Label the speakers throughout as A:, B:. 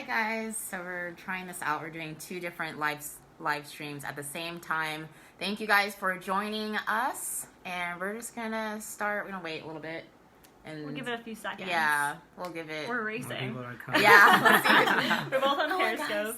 A: Hi guys, so we're trying this out. We're doing two different live streams at the same time. Thank you guys for joining us, and we're just gonna start. We're gonna wait a little bit, and
B: we'll give it a few seconds.
A: Yeah, we'll give it.
B: We're racing.
A: Yeah,
B: we're both on Periscope.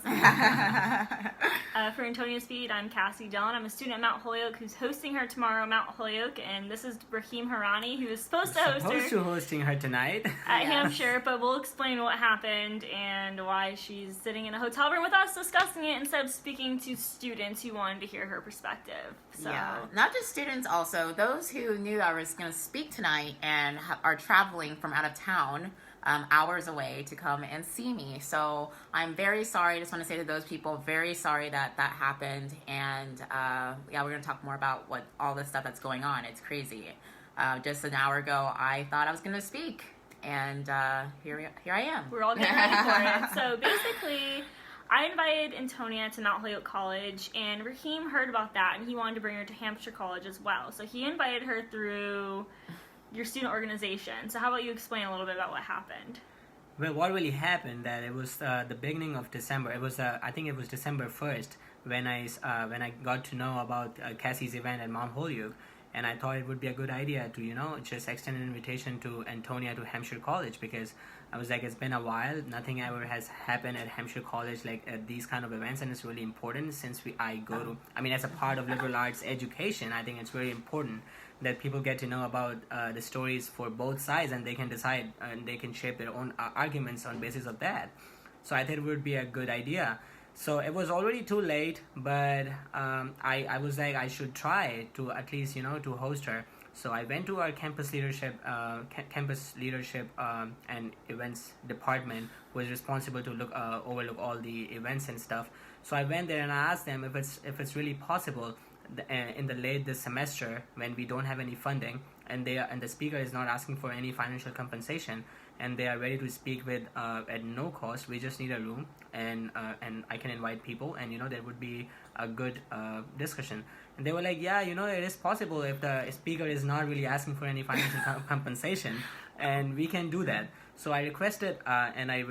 B: For Antonia's feed, I'm Cassie Dillon. I'm a student at Mount Holyoke who's hosting her tomorrow at Mount Holyoke, and this is Raheem Harani, who is supposed to host her.
C: Hosting her tonight
B: at Hampshire, but we'll explain what happened and why she's sitting in a hotel room with us discussing it instead of speaking to students who wanted to hear her perspective. So.
A: Yeah, not just students, also those who knew I was going to speak tonight and are traveling from out of town. Hours away to come and see me. So I'm very sorry. I just want to say to those people, very sorry that happened. And yeah, we're going to talk more about what all this stuff that's going on. It's crazy. Just an hour ago, I thought I was going to speak. And here I am.
B: We're all getting ready for it. So basically, I invited Antonia to Mount Holyoke College, and Raheem heard about that, and he wanted to bring her to Hampshire College as well. So he invited her through your student organization. So how about you explain a little bit about what happened?
C: Well, what really happened that it was the beginning of December. It was I think it was December 1st when I got to know about Cassie's event at Mount Holyoke, and I thought it would be a good idea to just extend an invitation to Antonia to Hampshire College, because I was like, it's been a while, nothing ever has happened at Hampshire College like at these kind of events, and it's really important since as a part of liberal arts education, I think it's very important that people get to know about the stories for both sides, and they can decide and they can shape their own arguments on basis of that. So I thought it would be a good idea. So it was already too late, but I was like, I should try to at least to host her. So I went to our campus leadership and events department, who is responsible to overlook all the events and stuff. So I went there and I asked them if it's really possible in the late this semester, when we don't have any funding and the speaker is not asking for any financial compensation, and they are ready to speak with at no cost. We just need a room, and I can invite people, and there would be a good discussion. And they were like, yeah, it is possible if the speaker is not really asking for any financial compensation, and we can do that. So I requested, and I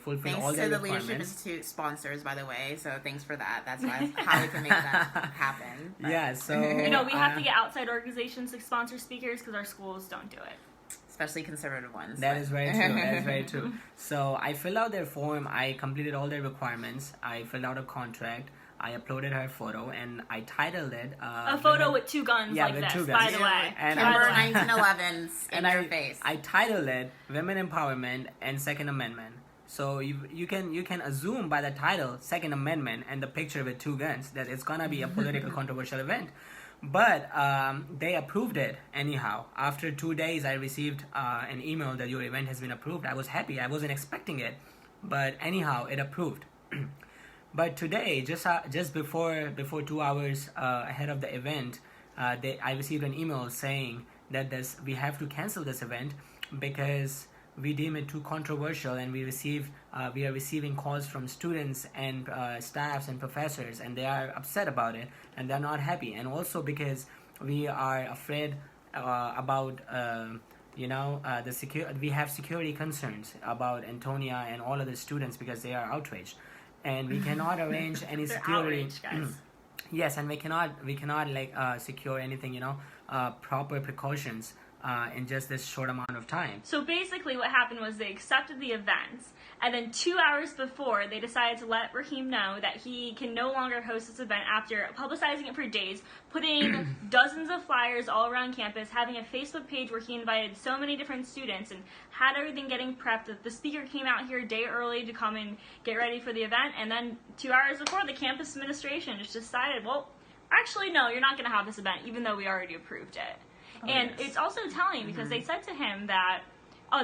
C: fulfilled all their requirements. Thanks to the Leadership
A: Institute sponsors, by the way. So thanks for that. That's how we can make that happen.
C: But, yeah. So
B: we have to get outside organizations to sponsor speakers because our schools don't do it.
A: Especially conservative ones.
C: That is very true. That is very true. So I filled out their form. I completed all their requirements. I filled out a contract. I uploaded her photo, and I titled it...
B: a photo with two guns like this,
C: two guns.
B: By the way.
A: And Kimber 1911's in your face.
C: I titled it Women Empowerment and Second Amendment. So you can assume by the title, Second Amendment, and the picture with two guns, that it's going to be a political controversial event. But they approved it anyhow. After 2 days, I received an email that your event has been approved. I was happy. I wasn't expecting it. But anyhow, it approved. But today, just before 2 hours ahead of the event, I received an email saying that we have to cancel this event because we deem it too controversial, and we are receiving calls from students and staffs and professors, and they are upset about it, and they're not happy. And also because we are afraid about we have security concerns about Antonia and all of the students, because they are outraged. And we cannot arrange any security.
B: Outraged, guys.
C: Yes, and we cannot secure anything, proper precautions in just this short amount of time.
B: So basically what happened was they accepted the events, and then 2 hours before, they decided to let Raheem know that he can no longer host this event after publicizing it for days, putting dozens of flyers all around campus, having a Facebook page where he invited so many different students and had everything getting prepped. That the speaker came out here a day early to come and get ready for the event, and then 2 hours before, the campus administration just decided, well, actually, no, you're not going to have this event, even though we already approved it. And yes. It's also telling because they said to him that,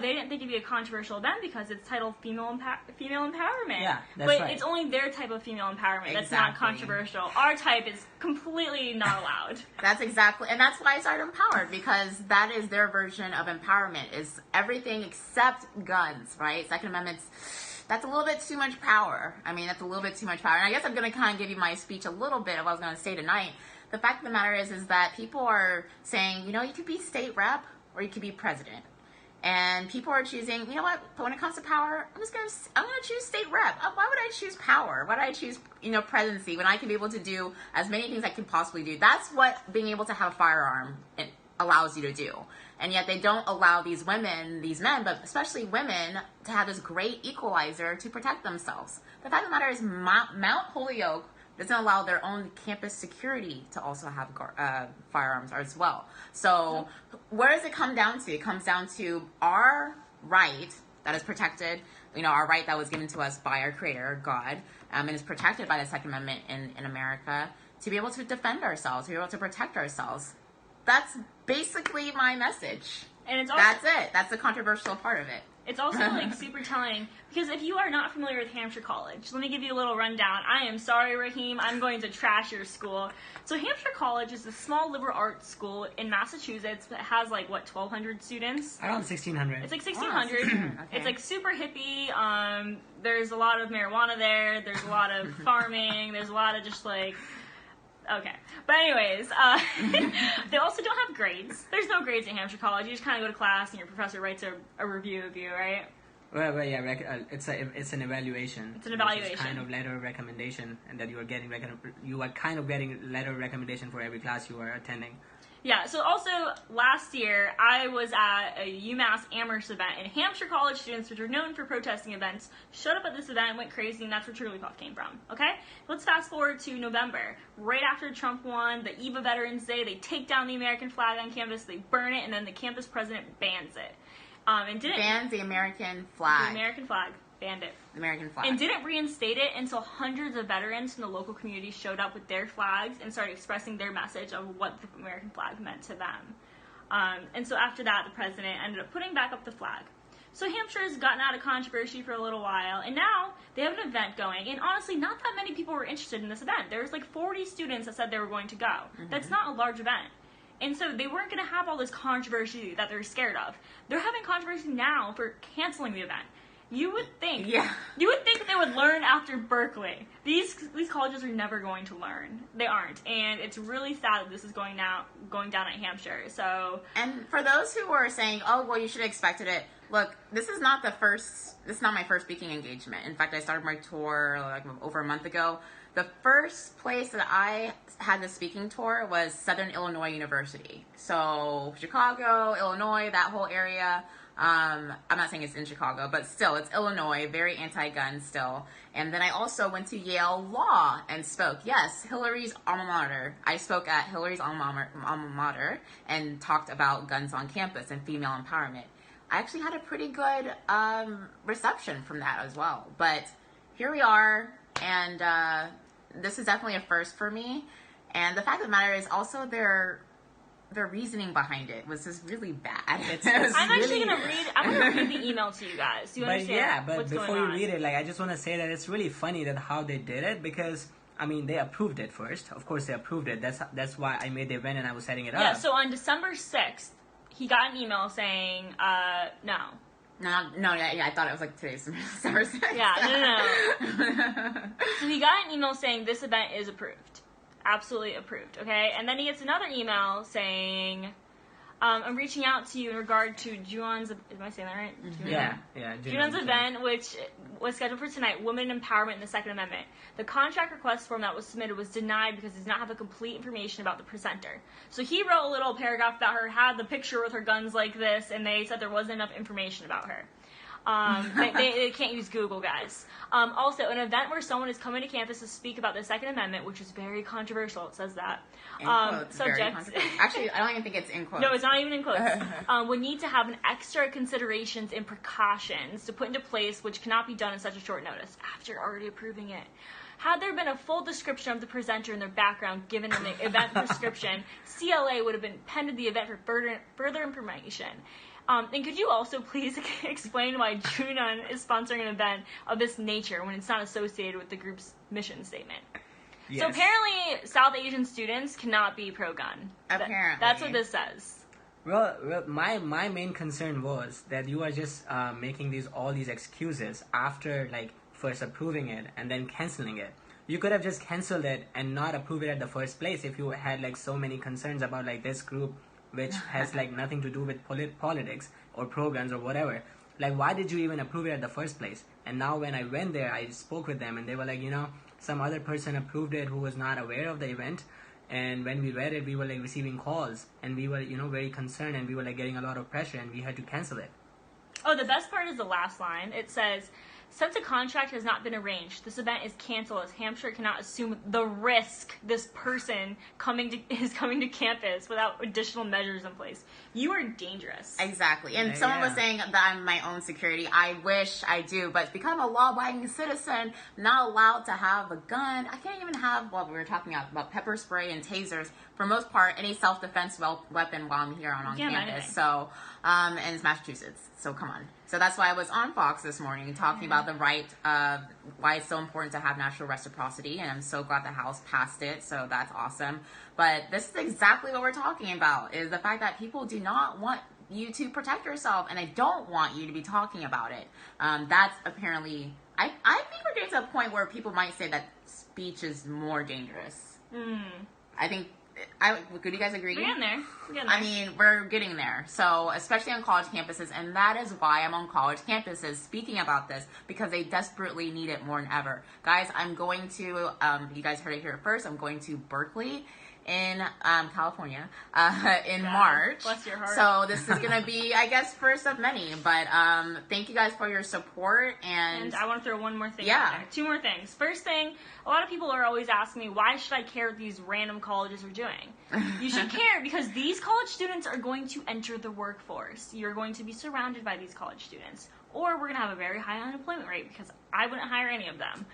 B: they didn't think it'd be a controversial event because it's titled female empowerment.
C: Yeah, that's
B: but
C: right.
B: It's only their type of female empowerment that's not controversial. Our type is completely not allowed.
A: That's exactly, and that's why I started Empowered, because that is their version of empowerment, is everything except guns, right? Second Amendment's, that's a little bit too much power. That's a little bit too much power. And I guess I'm going to kind of give you my speech a little bit of what I was going to say tonight. The fact of the matter is that people are saying, you could be state rep or you could be president. And people are choosing, you know what, but when it comes to power, I'm gonna choose state rep. Why would I choose power? Why would I choose, presidency when I can be able to do as many things I can possibly do? That's what being able to have a firearm allows you to do. And yet they don't allow these women, these men, but especially women, to have this great equalizer to protect themselves. The fact of the matter is Mount Holyoke doesn't allow their own campus security to also have firearms as well. So where does it come down to? It comes down to our right that is protected, our right that was given to us by our Creator, God, and is protected by the Second Amendment in America, to be able to defend ourselves, to be able to protect ourselves. That's basically my message.
B: And it's also,
A: that's it. That's the controversial part of it.
B: It's also super telling, because if you are not familiar with Hampshire College, let me give you a little rundown. I am sorry, Raheem, I'm going to trash your school. So Hampshire College is a small liberal arts school in Massachusetts that has 1,200 students?
C: Around 1,600.
B: It's 1,600.
A: Okay.
B: It's super hippie. There's a lot of marijuana there. There's a lot of farming. There's a lot of just okay. But anyways, they also don't have grades. There's no grades at Hampshire College. You just kind of go to class and your professor writes a review of you, right?
C: Well, yeah, it's an evaluation.
B: It's an evaluation.
C: It's kind of letter of recommendation, and that you are getting letter of recommendation for every class you are attending.
B: Yeah, so also last year I was at a UMass Amherst event, and Hampshire College students, which are known for protesting events, showed up at this event, went crazy, and that's where Truly Puff came from, okay? Let's fast forward to November. Right after Trump won, the eve of Veterans Day, they take down the American flag on campus, they burn it, and then the campus president bans it.
A: Bans the American flag.
B: The American flag. Banned it.
A: The American flag.
B: And didn't reinstate it until hundreds of veterans from the local community showed up with their flags and started expressing their message of what the American flag meant to them. And so after that, the president ended up putting back up the flag. So Hampshire's gotten out of controversy for a little while, and now they have an event going. And honestly, not that many people were interested in this event. There was 40 students that said they were going to go. Mm-hmm. That's not a large event. And so they weren't going to have all this controversy that they're scared of. They're having controversy now for canceling the event. You would think that they would learn after Berkeley. These colleges are never going to learn. They aren't, and it's really sad that this is going down at Hampshire. So,
A: and for those who were saying, "Oh, well, you should have expected it." Look, this is not my first speaking engagement. In fact, I started my tour over a month ago. The first place that I had the speaking tour was Southern Illinois University. So Chicago, Illinois, that whole area. I'm not saying it's in Chicago, but still, it's Illinois, very anti-gun still. And then I also went to Yale Law and spoke. Yes, Hillary's alma mater. I spoke at Hillary's alma mater and talked about guns on campus and female empowerment. I actually had a pretty good reception from that as well. But here we are, and this is definitely a first for me. And the fact of the matter is also their reasoning behind it was just really bad.
B: I'm actually going to read the email to you guys. Do you understand
C: but
B: what's
C: before
B: going
C: you
B: on?
C: read it, I just want to say that it's really funny that how they did it, because they approved it first. Of course, they approved it. That's why I made the event and I was setting it up.
B: Yeah, so on December 6th, he got an email saying, no.
A: No, yeah, I thought it was today's December 6th.
B: Yeah, no. So he got an email saying this event is approved. Absolutely approved, okay? And then he gets another email saying, I'm reaching out to you in regard to Juan's, am I saying that right?
A: Mm-hmm.
C: Yeah.
B: Juan's event, which was scheduled for tonight, Women Empowerment in the Second Amendment. The contract request form that was submitted was denied because it does not have the complete information about the presenter. So he wrote a little paragraph about her, had the picture with her guns like this, and they said there wasn't enough information about her. They can't use Google, guys. Also, an event where someone is coming to campus to speak about the Second Amendment, which is very controversial, it says that.
A: In quotes, subjects. Actually, I don't even think it's in quotes.
B: No, it's not even in quotes. Would need to have an extra considerations and precautions to put into place, which cannot be done in such a short notice, after already approving it. Had there been a full description of the presenter and their background given in the event prescription, CLA would have been appended the event for further information. And could you also please explain why Junon is sponsoring an event of this nature when it's not associated with the group's mission statement? Yes. So apparently South Asian students cannot be pro-gun.
A: Apparently.
B: That's what this says.
C: Well, my main concern was that you are just making all these excuses after first approving it and then canceling it. You could have just canceled it and not approve it at the first place if you had so many concerns about this group, which has nothing to do with politics. or pro-guns or whatever. Like, why did you even approve it at the first place? And now when I went there, I spoke with them and they were like, some other person approved it who was not aware of the event. And when we read it, we were like receiving calls and we were, very concerned and we were like getting a lot of pressure and we had to cancel it.
B: Oh, the best part is the last line. It says, since a contract has not been arranged, this event is canceled as Hampshire cannot assume the risk this person is coming to campus without additional measures in place. You are dangerous.
A: Exactly. And someone was saying that I'm my own security. I wish I do, but because I'm a law-abiding citizen, I'm not allowed to have a gun. I can't even have, we were talking about pepper spray and tasers. For most part, any self-defense weapon while I'm here on campus. So, and it's Massachusetts. So come on. So that's why I was on Fox this morning talking about the right, why it's so important to have natural reciprocity. And I'm so glad the House passed it. So that's awesome. But this is exactly what we're talking about, is the fact that people do not want you to protect yourself. And they don't want you to be talking about it. That's apparently, I think we're getting to a point where people might say that speech is more dangerous. I think, could you guys agree?
B: We're getting there.
A: I mean, we're getting there. So, especially on college campuses, and that is why I'm on college campuses speaking about this, because they desperately need it more than ever. Guys, I'm going to, you guys heard it here first, I'm going to Berkeley in California in March.
B: Bless your heart.
A: So this is going to be, I guess, first of many. But thank you guys for your support. And
B: I want to throw one more thing out there. Two more things. First thing, a lot of people are always asking me, why should I care what these random colleges are doing? You should care because these college students are going to enter the workforce. You're going to be surrounded by these college students. Or we're going to have a very high unemployment rate because I wouldn't hire any of them.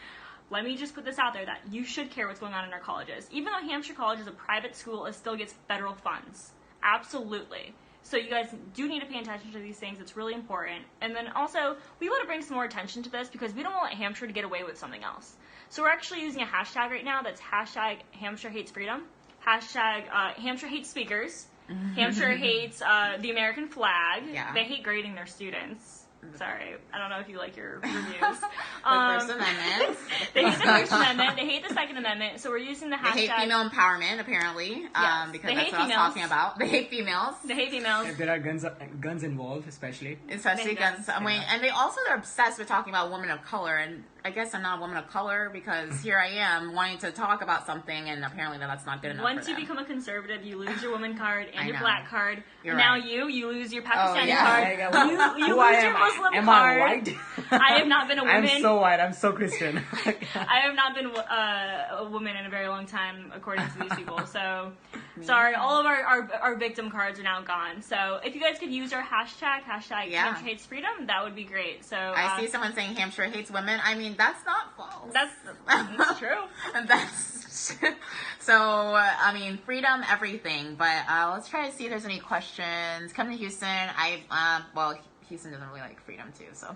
B: Let me just put this out there that you should care what's going on in our colleges. Even though Hampshire College is a private school, it still gets federal funds. Absolutely. So you guys do need to pay attention to these things. It's really important. And then also, we want to bring some more attention to this because we don't want Hampshire to get away with something else. So we're actually using a hashtag right now that's hashtag Hampshire Hates Freedom, hashtag Hampshire Hates Speakers, Hampshire hates the American flag.
A: Yeah.
B: They hate grading their students. Sorry, I don't know if you like your reviews.
A: The First Amendment.
B: They hate the First Amendment. They hate the Second Amendment. So we're using the hashtag.
A: They hate female empowerment, apparently,
B: Yes.
A: because that's what I was talking about. They hate females.
B: They hate females.
C: If there are guns involved, especially
A: guns. I mean, and they also are obsessed with talking about women of color. And I guess I'm not a woman of color because here I am wanting to talk about something, and apparently that's not good enough.
B: Once
A: for
B: you
A: them.
B: become a conservative, you lose your woman card and your
A: know.
B: black card.
A: You're
B: now
A: right.
B: you lose your Pakistani
C: Yeah.
B: card. You lose your Muslim
C: Am
B: card.
C: I white?
B: I have not been a woman.
C: I'm so white. I'm so Christian.
B: I have not been a woman in a very long time, according to these people. So, sorry, all of our victim cards are now gone. So, if you guys could use our hashtag Hampshire Hates Freedom, that would be great. So,
A: I see someone saying Hampshire hates women. I mean, that's not false.
B: That's true.
A: That's so. I mean, freedom, everything. But let's try to see if there's any questions. Come to Houston. Houston doesn't really like freedom too, so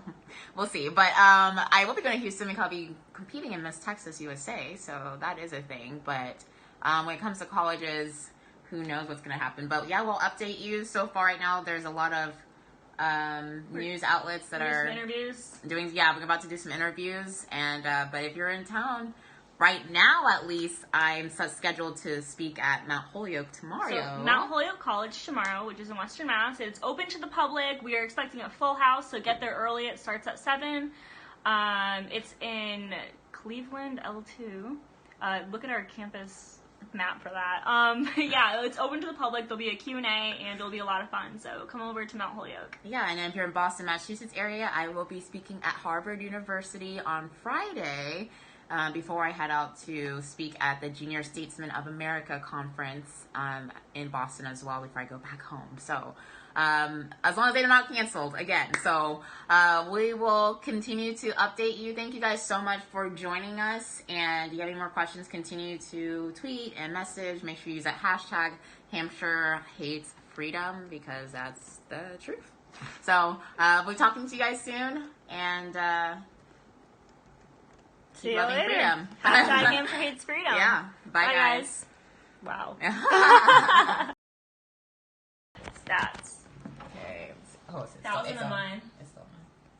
A: we'll see. But I will be going to Houston because I'll be competing in Miss Texas USA, so that is a thing. But when it comes to colleges, who knows what's going to happen. But yeah, we'll update you. So far right now, there's a lot of news outlets that are
B: interviews.
A: We're about to do some interviews. And but if you're in town, right now at least, I'm scheduled to speak at Mount Holyoke tomorrow.
B: So Mount Holyoke College tomorrow, which is in Western Mass. It's open to the public. We are expecting a full house, so get there early. It starts at 7. It's in Cleveland, L2. Look at our campus map for that. It's open to the public. There'll be a Q&A, and it'll be a lot of fun. So come over to Mount Holyoke.
A: Yeah, and if you're in Boston, Massachusetts area, I will be speaking at Harvard University on Friday. Before I head out to speak at the Junior Statesmen of America conference in Boston as well before I go back home. So as long as they're not canceled again. So we will continue to update you. Thank you guys so much for joining us. And if you have any more questions, continue to tweet and message. Make sure you use that hashtag Hampshire Hates Freedom because that's the truth. So we'll be talking to you guys soon. And
B: see you later.
A: Freedom.
B: Hashtag Hampshire Hates Freedom.
A: Yeah. Bye, guys.
B: Wow. Stats.
A: Okay.
B: That wasn't mine.